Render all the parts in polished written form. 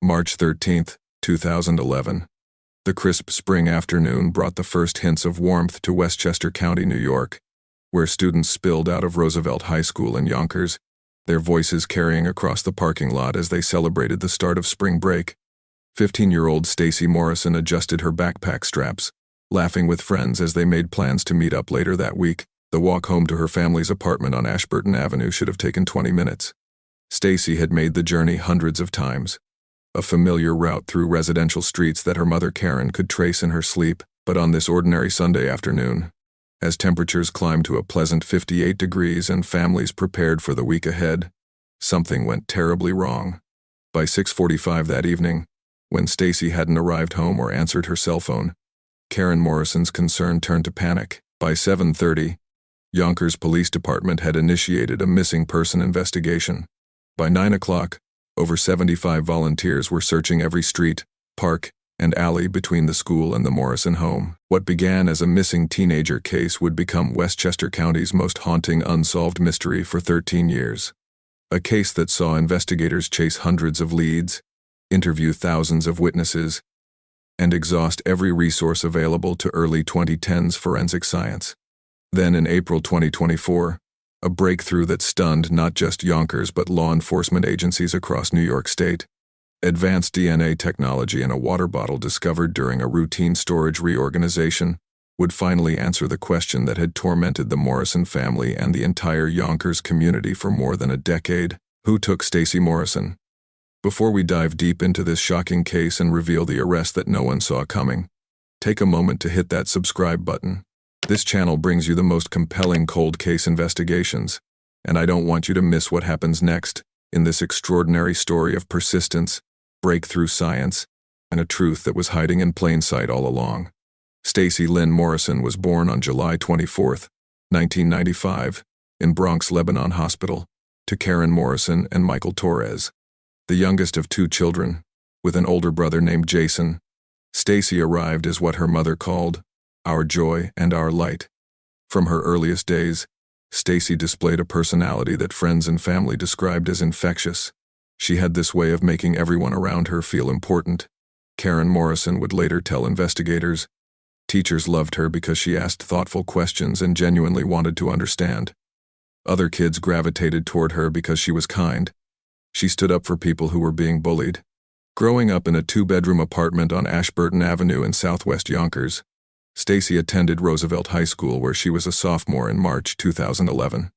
March 13, 2011. The crisp spring afternoon brought the first hints of warmth to Westchester County, New York, where students spilled out of Roosevelt High School in Yonkers, their voices carrying across the parking lot as they celebrated the start of spring break. 15-year-old Stacy Morrison adjusted her backpack straps, laughing with friends as they made plans to meet up later that week. The walk home to her family's apartment on Ashburton Avenue should have taken 20 minutes. Stacy had made the journey hundreds of times, a familiar route through residential streets that her mother Karen could trace in her sleep. But on this ordinary Sunday afternoon, as temperatures climbed to a pleasant 58 degrees and families prepared for the week ahead, something went terribly wrong. By 6:45 that evening, when Stacy hadn't arrived home or answered her cell phone, Karen Morrison's concern turned to panic. By 7:30, Yonkers Police Department had initiated a missing person investigation. By 9 o'clock, over 75 volunteers were searching every street, park, and alley between the school and the Morrison home. What began as a missing teenager case would become Westchester County's most haunting unsolved mystery for 13 years. A case that saw investigators chase hundreds of leads, interview thousands of witnesses, and exhaust every resource available to early 2010s forensic science. Then in April 2024, a breakthrough that stunned not just Yonkers but law enforcement agencies across New York State. Advanced DNA technology in a water bottle discovered during a routine storage reorganization would finally answer the question that had tormented the Morrison family and the entire Yonkers community for more than a decade. Who took Stacy Morrison? Before we dive deep into this shocking case and reveal the arrest that no one saw coming, take a moment to hit that subscribe button. This channel brings you the most compelling cold case investigations, and I don't want you to miss what happens next in this extraordinary story of persistence, breakthrough science, and a truth that was hiding in plain sight all along. Stacy Lynn Morrison was born on July 24, 1995, in Bronx Lebanon Hospital, to Karen Morrison and Michael Torres. The youngest of two children, with an older brother named Jason, Stacy arrived as what her mother called our joy and our light. From her earliest days, Stacy displayed a personality that friends and family described as infectious. She had this way of making everyone around her feel important. Karen Morrison would later tell investigators, teachers loved her because she asked thoughtful questions and genuinely wanted to understand. Other kids gravitated toward her because she was kind. She stood up for people who were being bullied. Growing up in a two-bedroom apartment on Ashburton Avenue in southwest Yonkers, Stacy attended Roosevelt High School where she was a sophomore in March 2011.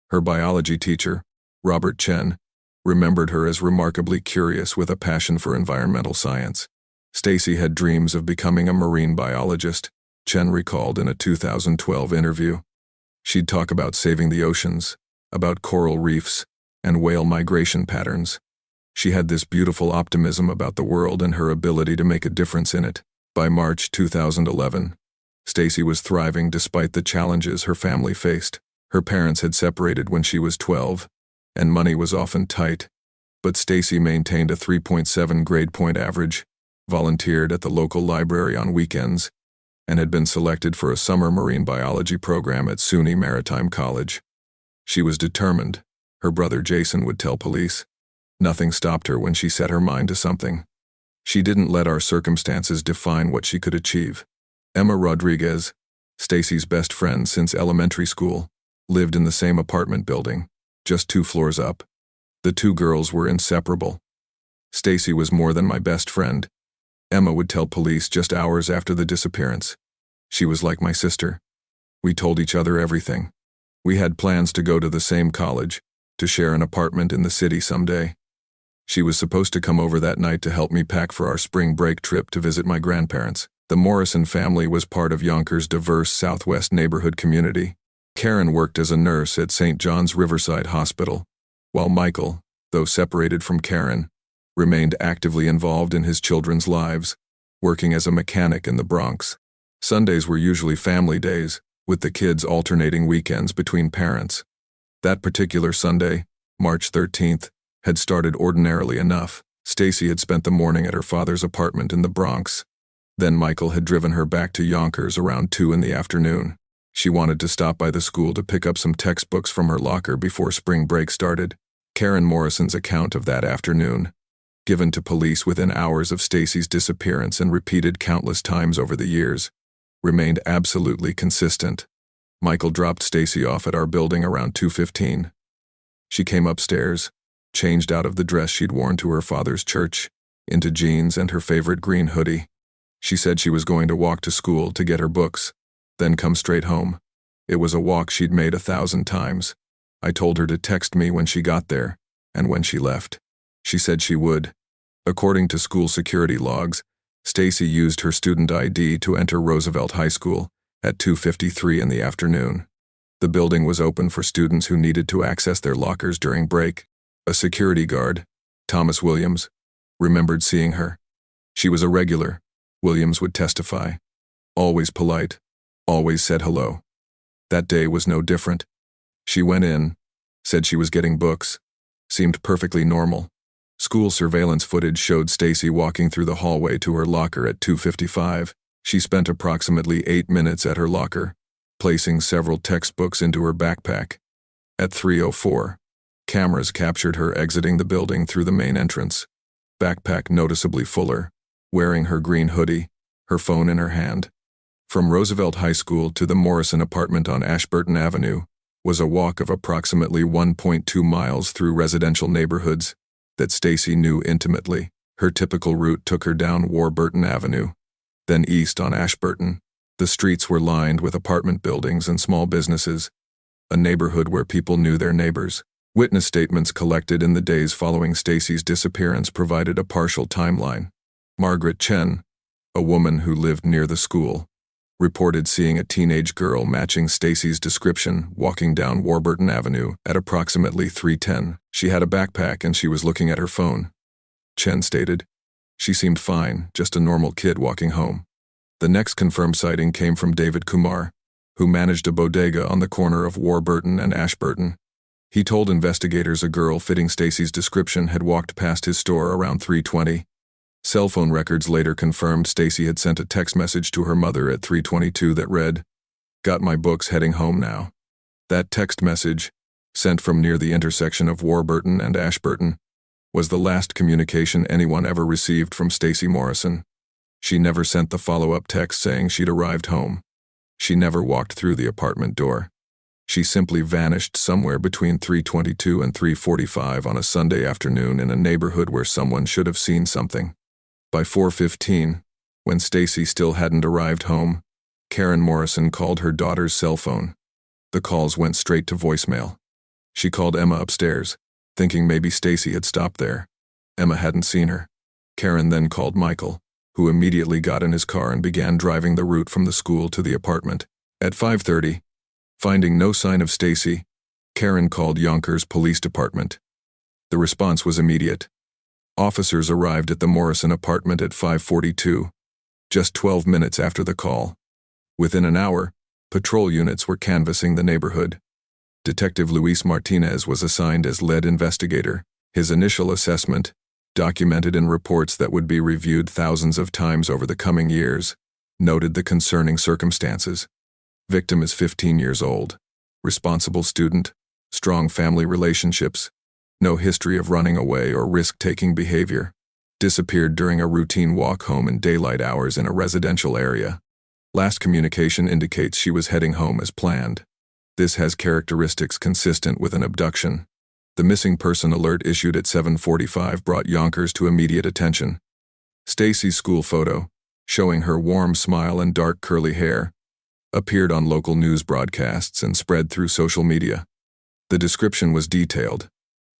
Her biology teacher, Robert Chen, remembered her as remarkably curious with a passion for environmental science. Stacy had dreams of becoming a marine biologist, Chen recalled in a 2012 interview. She'd talk about saving the oceans, about coral reefs, and whale migration patterns. She had this beautiful optimism about the world and her ability to make a difference in it. By March 2011, Stacy was thriving despite the challenges her family faced. Her parents had separated when she was 12, and money was often tight, but Stacy maintained a 3.7 grade point average, volunteered at the local library on weekends, and had been selected for a summer marine biology program at SUNY Maritime College. She was determined, her brother Jason would tell police. Nothing stopped her when she set her mind to something. She didn't let our circumstances define what she could achieve. Emma Rodriguez, Stacy's best friend since elementary school, lived in the same apartment building, just 2 floors up. The two girls were inseparable. Stacy was more than my best friend, Emma would tell police just hours after the disappearance. She was like my sister. We told each other everything. We had plans to go to the same college, to share an apartment in the city someday. She was supposed to come over that night to help me pack for our spring break trip to visit my grandparents. The Morrison family was part of Yonkers' diverse Southwest neighborhood community. Karen worked as a nurse at St. John's Riverside Hospital, while Michael, though separated from Karen, remained actively involved in his children's lives, working as a mechanic in the Bronx. Sundays were usually family days, with the kids alternating weekends between parents. That particular Sunday, March 13th, had started ordinarily enough. Stacy had spent the morning at her father's apartment in the Bronx. Then Michael had driven her back to Yonkers around 2 in the afternoon. She wanted to stop by the school to pick up some textbooks from her locker before spring break started. Karen Morrison's account of that afternoon, given to police within hours of Stacy's disappearance and repeated countless times over the years, remained absolutely consistent. Michael dropped Stacy off at our building around 2:15. She came upstairs, changed out of the dress she'd worn to her father's church, into jeans and her favorite green hoodie. She said she was going to walk to school to get her books, then come straight home. It was a walk she'd made 1,000 times. I told her to text me when she got there, and when she left. She said she would. According to school security logs, Stacy used her student ID to enter Roosevelt High School at 2:53 in the afternoon. The building was open for students who needed to access their lockers during break. A security guard, Thomas Williams, remembered seeing her. She was a regular, Williams would testify. Always polite, always said hello. That day was no different. She went in, said she was getting books, seemed perfectly normal. School surveillance footage showed Stacy walking through the hallway to her locker at 2:55. She spent approximately 8 minutes at her locker, placing several textbooks into her backpack. At 3:04, cameras captured her exiting the building through the main entrance, backpack noticeably fuller, wearing her green hoodie, her phone in her hand. From Roosevelt High School to the Morrison apartment on Ashburton Avenue was a walk of approximately 1.2 miles through residential neighborhoods that Stacy knew intimately. Her typical route took her down Warburton Avenue, then east on Ashburton. The streets were lined with apartment buildings and small businesses, a neighborhood where people knew their neighbors. Witness statements collected in the days following Stacy's disappearance provided a partial timeline. Margaret Chen, a woman who lived near the school, reported seeing a teenage girl matching Stacy's description walking down Warburton Avenue at approximately 3:10. She had a backpack and she was looking at her phone. Chen stated, "She seemed fine, just a normal kid walking home." The next confirmed sighting came from David Kumar, who managed a bodega on the corner of Warburton and Ashburton. He told investigators a girl fitting Stacy's description had walked past his store around 3:20. Cell phone records later confirmed Stacy had sent a text message to her mother at 3:22 that read, "Got my books, heading home now." That text message, sent from near the intersection of Warburton and Ashburton, was the last communication anyone ever received from Stacy Morrison. She never sent the follow-up text saying she'd arrived home. She never walked through the apartment door. She simply vanished somewhere between 3:22 and 3:45 on a Sunday afternoon in a neighborhood where someone should have seen something. By 4:15, when Stacy still hadn't arrived home, Karen Morrison called her daughter's cell phone. The calls went straight to voicemail. She called Emma upstairs, thinking maybe Stacy had stopped there. Emma hadn't seen her. Karen then called Michael, who immediately got in his car and began driving the route from the school to the apartment. At 5:30, finding no sign of Stacy, Karen called Yonkers Police Department. The response was immediate. Officers arrived at the Morrison apartment at 5:42, just 12 minutes after the call. Within an hour, patrol units were canvassing the neighborhood. Detective Luis Martinez was assigned as lead investigator. His initial assessment, documented in reports that would be reviewed thousands of times over the coming years, noted the concerning circumstances. Victim is 15 years old, responsible student, strong family relationships, no history of running away or risk-taking behavior. Disappeared during a routine walk home in daylight hours in a residential area. Last communication indicates she was heading home as planned. This has characteristics consistent with an abduction. The missing person alert issued at 7:45 brought Yonkers to immediate attention. Stacy's school photo, showing her warm smile and dark curly hair, appeared on local news broadcasts and spread through social media. The description was detailed.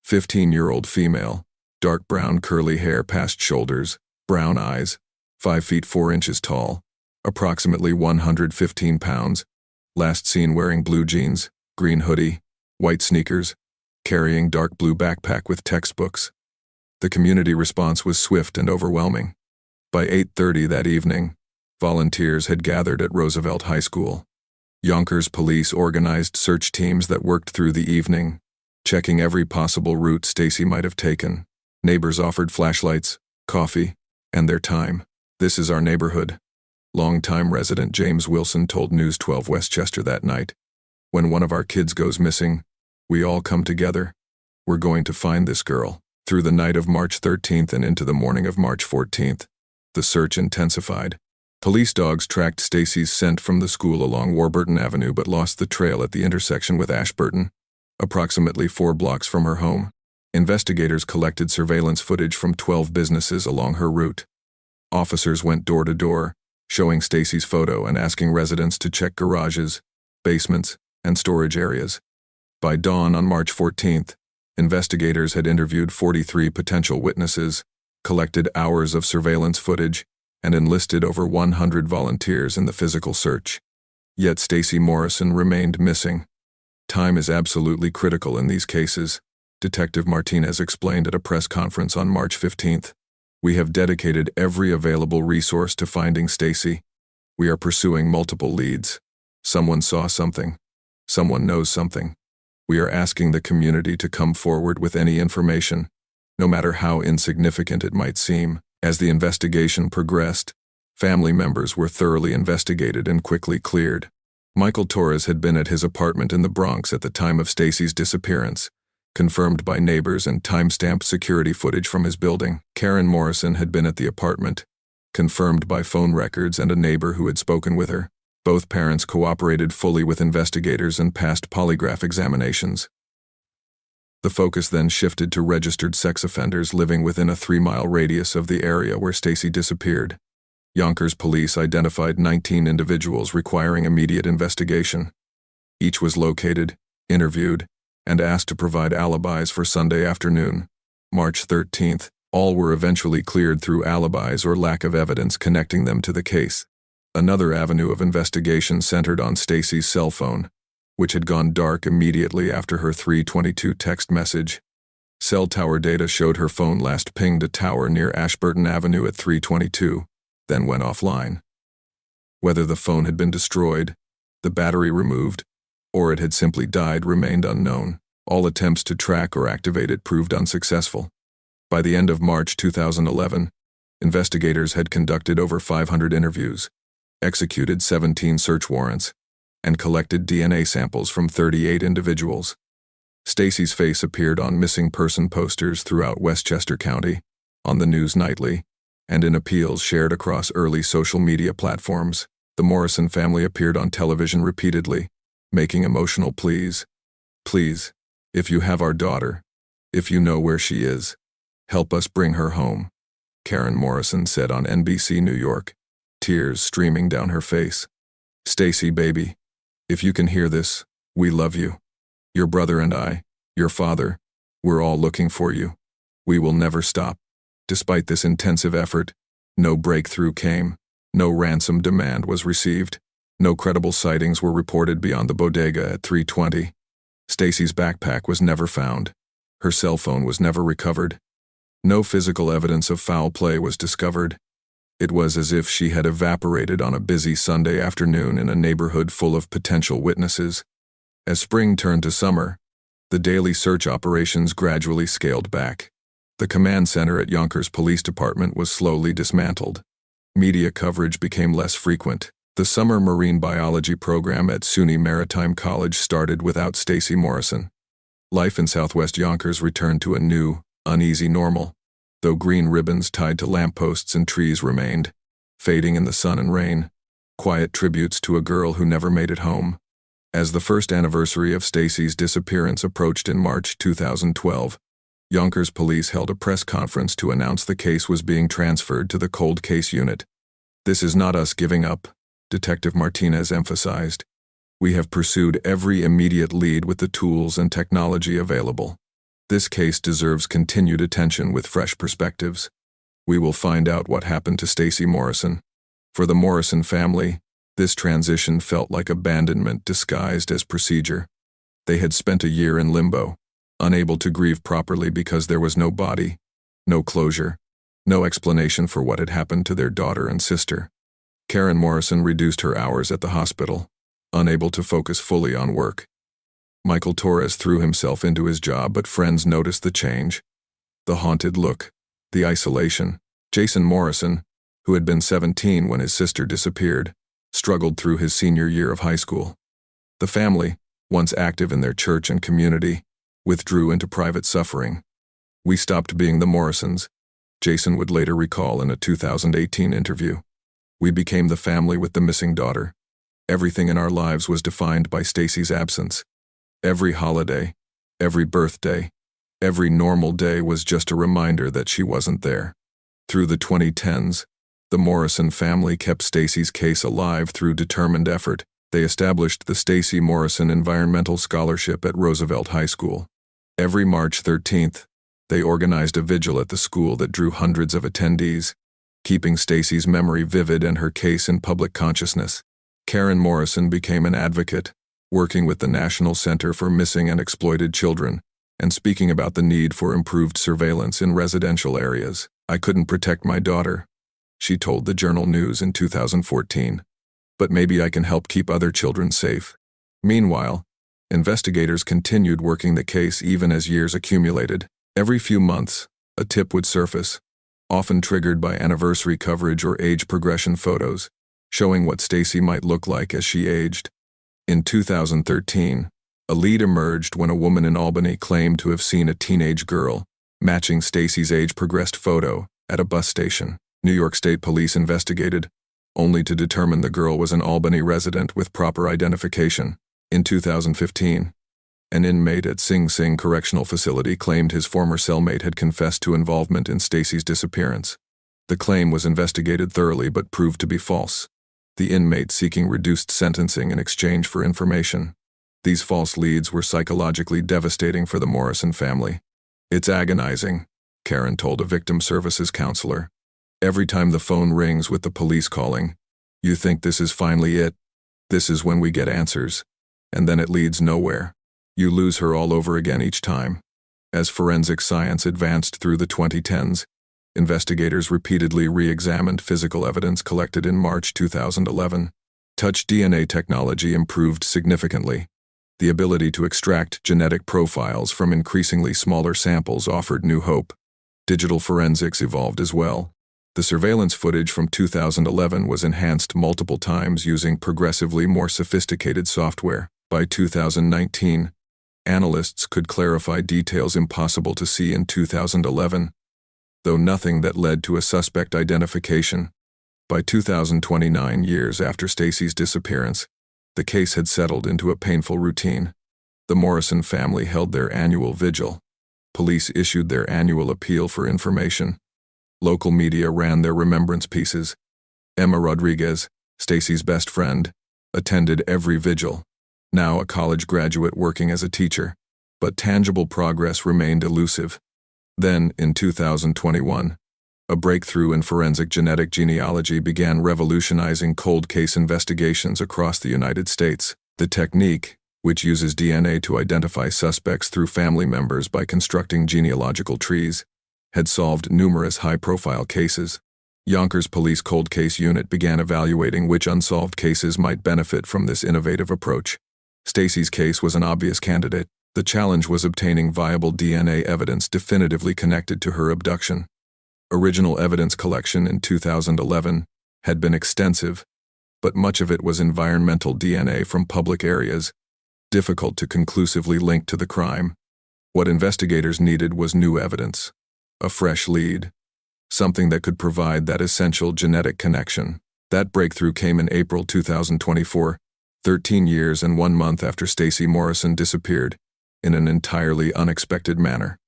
15-year-old female, dark brown curly hair past shoulders, brown eyes, 5 feet 4 inches tall, approximately 115 pounds, last seen wearing blue jeans, green hoodie, white sneakers, carrying dark blue backpack with textbooks. The community response was swift and overwhelming. By 8:30 that evening, volunteers had gathered at Roosevelt High School. Yonkers police organized search teams that worked through the evening, checking every possible route Stacy might have taken. Neighbors offered flashlights, coffee, and their time. "This is our neighborhood," longtime resident James Wilson told News 12 Westchester that night. "When one of our kids goes missing, we all come together. We're going to find this girl." Through the night of March 13th and into the morning of March 14th, the search intensified. Police dogs tracked Stacy's scent from the school along Warburton Avenue but lost the trail at the intersection with Ashburton, approximately 4 blocks from her home. Investigators collected surveillance footage from 12 businesses along her route. Officers went door to door, showing Stacy's photo and asking residents to check garages, basements, and storage areas. By dawn on March 14th, investigators had interviewed 43 potential witnesses, collected hours of surveillance footage, and enlisted over 100 volunteers in the physical search. Yet Stacy Morrison remained missing. Time is absolutely critical in these cases, Detective Martinez explained at a press conference on March 15th. We have dedicated every available resource to finding Stacy. We are pursuing multiple leads. Someone saw something. Someone knows something. We are asking the community to come forward with any information, no matter how insignificant it might seem. As the investigation progressed, family members were thoroughly investigated and quickly cleared. Michael Torres had been at his apartment in the Bronx at the time of Stacy's disappearance, confirmed by neighbors and time-stamped security footage from his building. Karen Morrison had been at the apartment, confirmed by phone records and a neighbor who had spoken with her. Both parents cooperated fully with investigators and passed polygraph examinations. The focus then shifted to registered sex offenders living within a 3-mile radius of the area where Stacy disappeared. Yonkers police identified 19 individuals requiring immediate investigation. Each was located, interviewed, and asked to provide alibis for Sunday afternoon, March 13th. All were eventually cleared through alibis or lack of evidence connecting them to the case. Another avenue of investigation centered on Stacy's cell phone, which had gone dark immediately after her 3:22 text message. Cell tower data showed her phone last pinged a tower near Ashburton Avenue at 3:22, then went offline. Whether the phone had been destroyed, the battery removed, or it had simply died remained unknown. All attempts to track or activate it proved unsuccessful. By the end of March 2011, investigators had conducted over 500 interviews, executed 17 search warrants, and collected DNA samples from 38 individuals. Stacy's face appeared on missing person posters throughout Westchester County, on the news nightly, and in appeals shared across early social media platforms. The Morrison family appeared on television repeatedly, making emotional pleas. Please, if you have our daughter, if you know where she is, help us bring her home, Karen Morrison said on NBC New York, tears streaming down her face. Stacy, baby, if you can hear this, we love you. Your brother and I, your father, we're all looking for you. We will never stop. Despite this intensive effort, no breakthrough came, no ransom demand was received, no credible sightings were reported beyond the bodega at 3:20. Stacy's backpack was never found. Her cell phone was never recovered. No physical evidence of foul play was discovered. It was as if she had evaporated on a busy Sunday afternoon in a neighborhood full of potential witnesses. As spring turned to summer, the daily search operations gradually scaled back. The command center at Yonkers Police Department was slowly dismantled. Media coverage became less frequent. The summer marine biology program at SUNY Maritime College started without Stacy Morrison. Life in Southwest Yonkers returned to a new, uneasy normal, though green ribbons tied to lampposts and trees remained, fading in the sun and rain, quiet tributes to a girl who never made it home. As the first anniversary of Stacy's disappearance approached in March 2012, Yonkers police held a press conference to announce the case was being transferred to the cold case unit. This is not us giving up, Detective Martinez emphasized. We have pursued every immediate lead with the tools and technology available. This case deserves continued attention with fresh perspectives. We will find out what happened to Stacy Morrison. For the Morrison family, this transition felt like abandonment disguised as procedure. They had spent a year in limbo, unable to grieve properly because there was no body, no closure, no explanation for what had happened to their daughter and sister. Karen Morrison reduced her hours at the hospital, unable to focus fully on work. Michael Torres threw himself into his job, but friends noticed the change. The haunted look, the isolation. Jason Morrison, who had been 17 when his sister disappeared, struggled through his senior year of high school. The family, once active in their church and community, withdrew into private suffering. We stopped being the Morrisons, Jason would later recall in a 2018 interview. We became the family with the missing daughter. Everything in our lives was defined by Stacy's absence. Every holiday, every birthday, every normal day was just a reminder that she wasn't there. Through the 2010s, the Morrison family kept Stacy's case alive through determined effort. They established the Stacy Morrison Environmental Scholarship at Roosevelt High School. Every March 13th, they organized a vigil at the school that drew hundreds of attendees, keeping Stacy's memory vivid and her case in public consciousness. Karen Morrison became an advocate, working with the National Center for Missing and Exploited Children, and speaking about the need for improved surveillance in residential areas. "I couldn't protect my daughter," she told the Journal News in 2014. "But maybe I can help keep other children safe." Meanwhile, investigators continued working the case even as years accumulated. Every few months, a tip would surface, often triggered by anniversary coverage or age progression photos, showing what Stacy might look like as she aged. In 2013, a lead emerged when a woman in Albany claimed to have seen a teenage girl, matching Stacy's age-progressed photo, at a bus station. New York State Police investigated, only to determine the girl was an Albany resident with proper identification. In 2015, an inmate at Sing Sing Correctional Facility claimed his former cellmate had confessed to involvement in Stacy's disappearance. The claim was investigated thoroughly but proved to be false, the inmate seeking reduced sentencing in exchange for information. These false leads were psychologically devastating for the Morrison family. "It's agonizing," Karen told a victim services counselor. "Every time the phone rings with the police calling, you think this is finally it. This is when we get answers. And then it leads nowhere. You lose her all over again each time." As forensic science advanced through the 2010s, investigators repeatedly re-examined physical evidence collected in March 2011. Touch DNA technology improved significantly. The ability to extract genetic profiles from increasingly smaller samples offered new hope. Digital forensics evolved as well. The surveillance footage from 2011 was enhanced multiple times using progressively more sophisticated software. By 2019, analysts could clarify details impossible to see in 2011, though nothing that led to a suspect identification. By 2029, years after Stacy's disappearance, the case had settled into a painful routine. The Morrison family held their annual vigil. Police issued their annual appeal for information. Local media ran their remembrance pieces. Emma Rodriguez, Stacy's best friend, attended every vigil, now a college graduate working as a teacher, but tangible progress remained elusive. Then, in 2021, a breakthrough in forensic genetic genealogy began revolutionizing cold case investigations across the United States. The technique, which uses DNA to identify suspects through family members by constructing genealogical trees, had solved numerous high-profile cases. Yonkers Police Cold Case Unit began evaluating which unsolved cases might benefit from this innovative approach. Stacy's case was an obvious candidate. The challenge was obtaining viable DNA evidence definitively connected to her abduction. Original evidence collection in 2011 had been extensive, but much of it was environmental DNA from public areas, difficult to conclusively link to the crime. What investigators needed was new evidence, a fresh lead, something that could provide that essential genetic connection. That breakthrough came in April 2024, 13 years and 1 month after Stacy Morrison disappeared, in an entirely unexpected manner.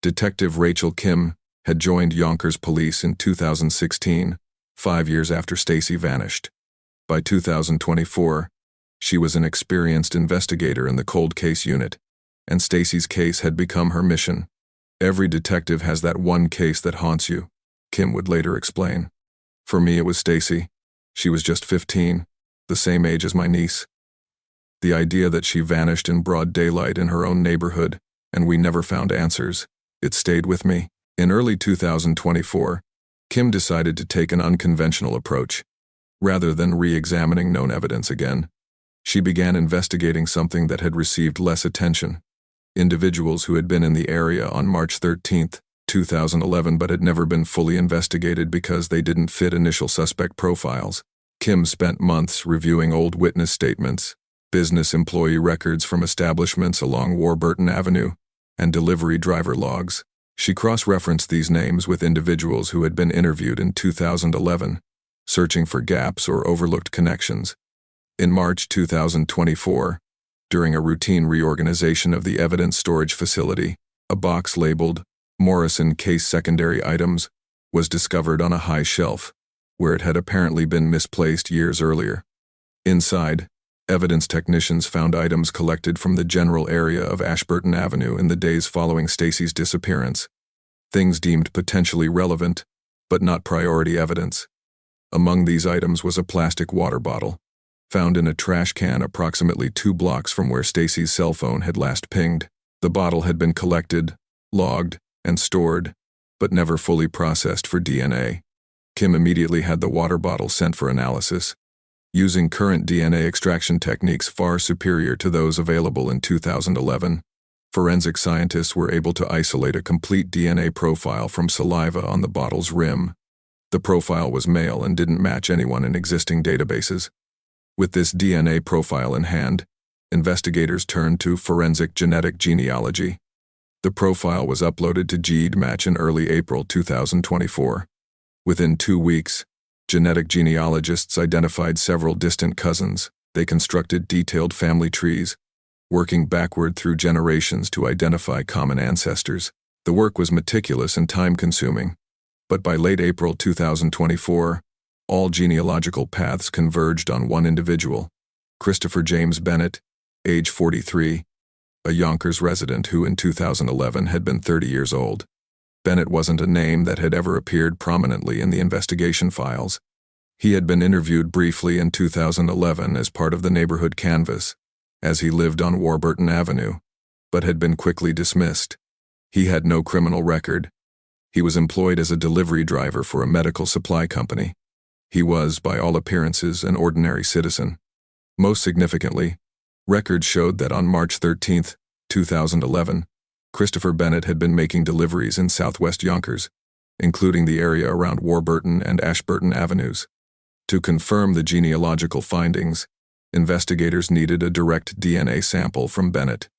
Detective Rachel Kim had joined Yonkers Police in 2016, 5 years after Stacy vanished. By 2024, she was an experienced investigator in the cold case unit, and Stacy's case had become her mission. "Every detective has that one case that haunts you," Kim would later explain. "For me, it was Stacy. She was just 15, the same age as my niece. The idea that she vanished in broad daylight in her own neighborhood, and we never found answers, it stayed with me." In early 2024, Kim decided to take an unconventional approach. Rather than re-examining known evidence again, she began investigating something that had received less attention. Individuals who had been in the area on March 13, 2011 but had never been fully investigated because they didn't fit initial suspect profiles. Kim spent months reviewing old witness statements, business employee records from establishments along Warburton Avenue, and delivery driver logs. She cross-referenced these names with individuals who had been interviewed in 2011, searching for gaps or overlooked connections. In March 2024, during a routine reorganization of the evidence storage facility, a box labeled Morrison Case Secondary Items was discovered on a high shelf, where it had apparently been misplaced years earlier. Inside, evidence technicians found items collected from the general area of Ashburton Avenue in the days following Stacy's disappearance, things deemed potentially relevant, but not priority evidence. Among these items was a plastic water bottle, found in a trash can approximately 2 blocks from where Stacy's cell phone had last pinged. The bottle had been collected, logged, and stored, but never fully processed for DNA. Kim immediately had the water bottle sent for analysis. Using current DNA extraction techniques far superior to those available in 2011, forensic scientists were able to isolate a complete DNA profile from saliva on the bottle's rim. The profile was male and didn't match anyone in existing databases. With this DNA profile in hand, investigators turned to forensic genetic genealogy. The profile was uploaded to GEDmatch in early April 2024. Within 2 weeks, genetic genealogists identified several distant cousins. They constructed detailed family trees, working backward through generations to identify common ancestors. The work was meticulous and time-consuming, but by late April 2024, all genealogical paths converged on one individual, Christopher James Bennett, age 43, a Yonkers resident who in 2011 had been 30 years old. Bennett wasn't a name that had ever appeared prominently in the investigation files. He had been interviewed briefly in 2011 as part of the neighborhood canvass, as he lived on Warburton Avenue, but had been quickly dismissed. He had no criminal record. He was employed as a delivery driver for a medical supply company. He was, by all appearances, an ordinary citizen. Most significantly, records showed that on March 13, 2011, Christopher Bennett had been making deliveries in southwest Yonkers, including the area around Warburton and Ashburton Avenues. To confirm the genealogical findings, investigators needed a direct DNA sample from Bennett.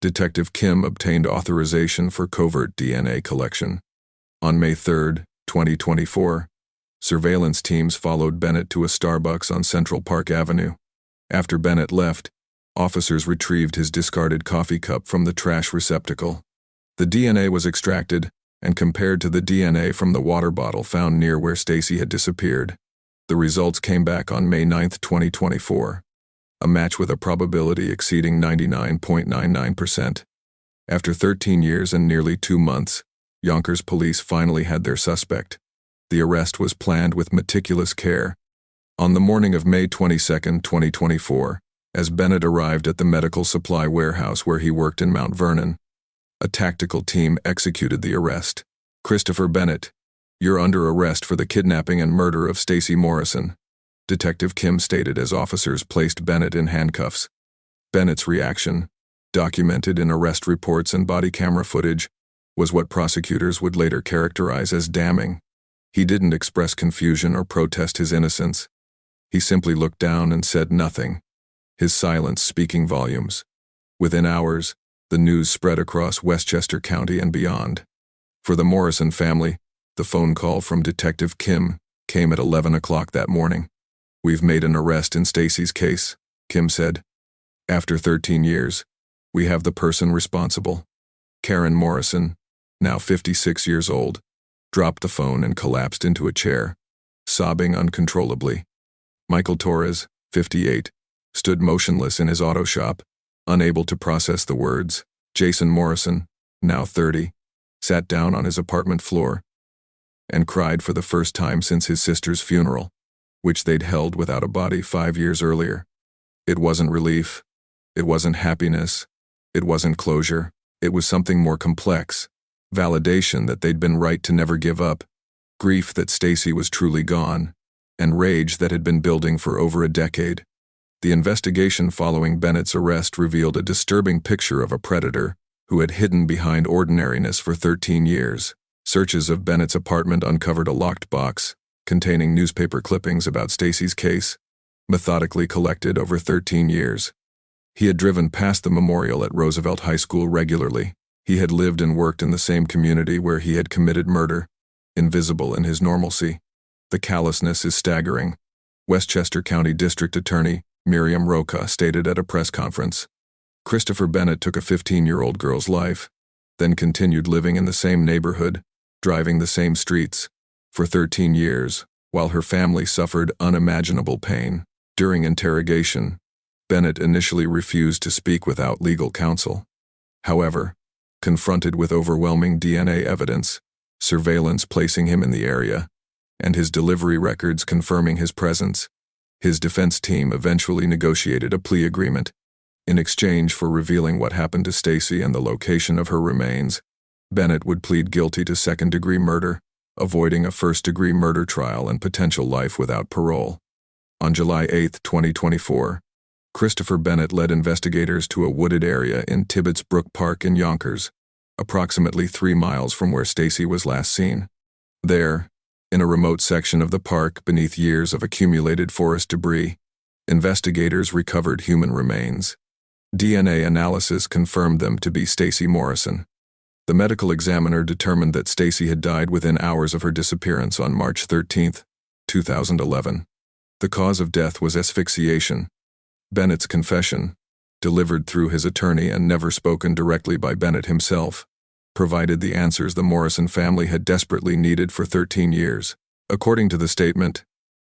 Detective Kim obtained authorization for covert DNA collection. On May 3, 2024, surveillance teams followed Bennett to a Starbucks on Central Park Avenue. After Bennett left, officers retrieved his discarded coffee cup from the trash receptacle. The DNA was extracted and compared to the DNA from the water bottle found near where Stacy had disappeared. The results came back on May 9, 2024, a match with a probability exceeding 99.99%. After 13 years and nearly 2 months, Yonkers police finally had their suspect. The arrest was planned with meticulous care. On the morning of May 22, 2024, as Bennett arrived at the medical supply warehouse where he worked in Mount Vernon, a tactical team executed the arrest. "Christopher Bennett, you're under arrest for the kidnapping and murder of Stacy Morrison," Detective Kim stated as officers placed Bennett in handcuffs. Bennett's reaction, documented in arrest reports and body camera footage, was what prosecutors would later characterize as damning. He didn't express confusion or protest his innocence. He simply looked down and said nothing, his silence speaking volumes. Within hours, the news spread across Westchester County and beyond. For the Morrison family, the phone call from Detective Kim came at 11 o'clock that morning. "We've made an arrest in Stacy's case," Kim said. "After 13 years, we have the person responsible." Karen Morrison, now 56 years old, dropped the phone and collapsed into a chair, sobbing uncontrollably. Michael Torres, 58, stood motionless in his auto shop, unable to process the words. Jason Morrison, now 30, sat down on his apartment floor and cried for the first time since his sister's funeral, which they'd held without a body 5 years earlier. It wasn't relief. It wasn't happiness. It wasn't closure. It was something more complex. Validation that they'd been right to never give up, grief that Stacy was truly gone, and rage that had been building for over a decade. The investigation following Bennett's arrest revealed a disturbing picture of a predator who had hidden behind ordinariness for 13 years. Searches of Bennett's apartment uncovered a locked box containing newspaper clippings about Stacy's case, methodically collected over 13 years. He had driven past the memorial at Roosevelt High School regularly. He had lived and worked in the same community where he had committed murder, invisible in his normalcy. The callousness is staggering, Westchester County District Attorney Miriam Roca stated at a press conference. Christopher Bennett took a 15-year-old girl's life, then continued living in the same neighborhood, driving the same streets, for 13 years, while her family suffered unimaginable pain. During interrogation, Bennett initially refused to speak without legal counsel. However, confronted with overwhelming DNA evidence, surveillance placing him in the area, and his delivery records confirming his presence, his defense team eventually negotiated a plea agreement. In exchange for revealing what happened to Stacy and the location of her remains, Bennett would plead guilty to second-degree murder, avoiding a first-degree murder trial and potential life without parole. On July 8, 2024, Christopher Bennett led investigators to a wooded area in Tibbetts Brook Park in Yonkers, approximately 3 miles from where Stacy was last seen. There, in a remote section of the park beneath years of accumulated forest debris, investigators recovered human remains. DNA analysis confirmed them to be Stacy Morrison. The medical examiner determined that Stacy had died within hours of her disappearance on March 13, 2011. The cause of death was asphyxiation. Bennett's confession, delivered through his attorney and never spoken directly by Bennett himself, provided the answers the Morrison family had desperately needed for 13 years. According to the statement,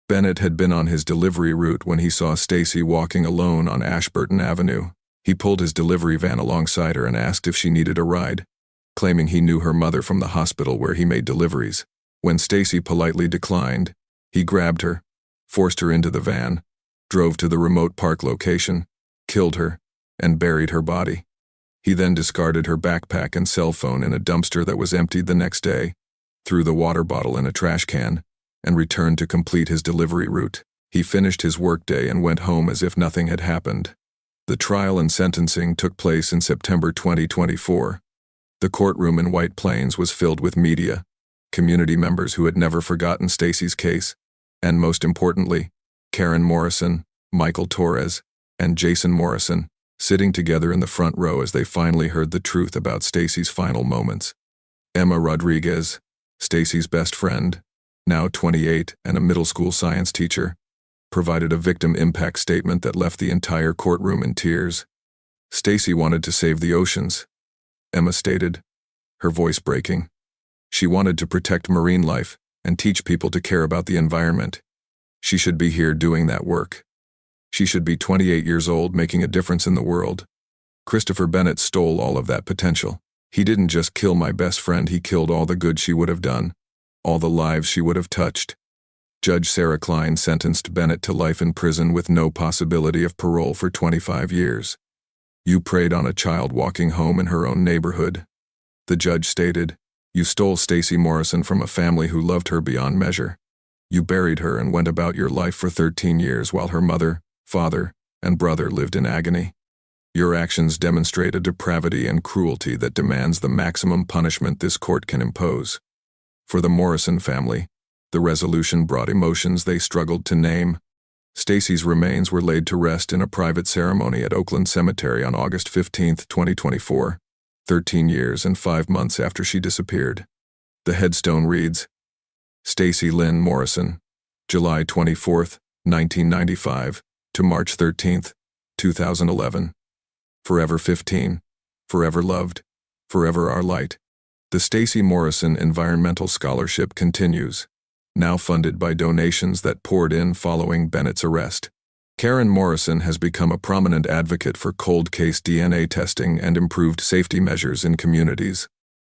Bennett had been on his delivery route when he saw Stacy walking alone on Ashburton Avenue. He pulled his delivery van alongside her and asked if she needed a ride, claiming he knew her mother from the hospital where he made deliveries. When Stacy politely declined, he grabbed her, forced her into the van, drove to the remote park location, killed her, and buried her body. He then discarded her backpack and cell phone in a dumpster that was emptied the next day, threw the water bottle in a trash can, and returned to complete his delivery route. He finished his workday and went home as if nothing had happened. The trial and sentencing took place in September 2024. The courtroom in White Plains was filled with media, community members who had never forgotten Stacy's case, and most importantly, Karen Morrison, Michael Torres, and Jason Morrison, sitting together in the front row as they finally heard the truth about Stacy's final moments. Emma Rodriguez, Stacy's best friend, now 28 and a middle school science teacher, provided a victim impact statement that left the entire courtroom in tears. Stacy wanted to save the oceans, Emma stated, her voice breaking. She wanted to protect marine life and teach people to care about the environment. She should be here doing that work. She should be 28 years old making a difference in the world. Christopher Bennett stole all of that potential. He didn't just kill my best friend, he killed all the good she would have done, all the lives she would have touched. Judge Sarah Klein sentenced Bennett to life in prison with no possibility of parole for 25 years. You preyed on a child walking home in her own neighborhood. The judge stated, you stole Stacy Morrison from a family who loved her beyond measure. You buried her and went about your life for 13 years while her mother, father, and brother lived in agony. Your actions demonstrate a depravity and cruelty that demands the maximum punishment this court can impose. For the Morrison family, the resolution brought emotions they struggled to name. Stacy's remains were laid to rest in a private ceremony at Oakland Cemetery on August 15, 2024, 13 years and 5 months after she disappeared. The headstone reads, Stacy Lynn Morrison, July 24, 1995, to March 13, 2011. Forever 15, forever loved, forever our light. The Stacy Morrison Environmental Scholarship continues, now funded by donations that poured in following Bennett's arrest. Karen Morrison has become a prominent advocate for cold case DNA testing and improved safety measures in communities.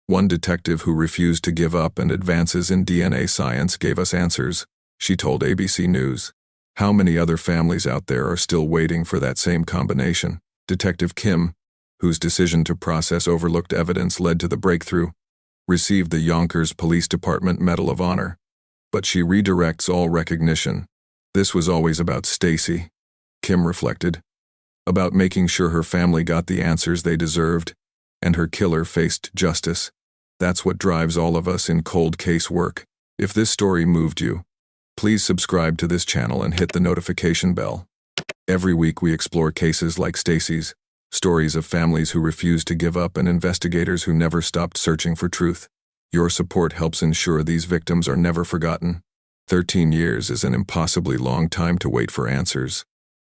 One detective who refused to give up and advances in DNA science gave us answers, she told ABC News. How many other families out there are still waiting for that same combination? Detective Kim, whose decision to process overlooked evidence led to the breakthrough, received the Yonkers Police Department Medal of Honor. But she redirects all recognition. This was always about Stacy, Kim reflected, about making sure her family got the answers they deserved, and her killer faced justice. That's what drives all of us in cold case work. If this story moved you, please subscribe to this channel and hit the notification bell. Every week we explore cases like Stacy's, Stories of families who refused to give up and investigators who never stopped searching for truth. Your support helps ensure these victims are never forgotten. 13 years is an impossibly long time to wait for answers.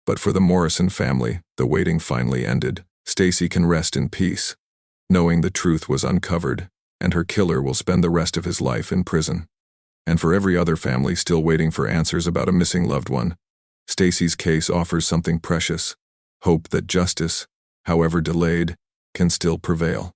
But for the Morrison family, the waiting finally ended. Stacy can rest in peace, knowing the truth was uncovered, and her killer will spend the rest of his life in prison. And for every other family still waiting for answers about a missing loved one, Stacy's case offers something precious: hope that justice, however delayed, can still prevail.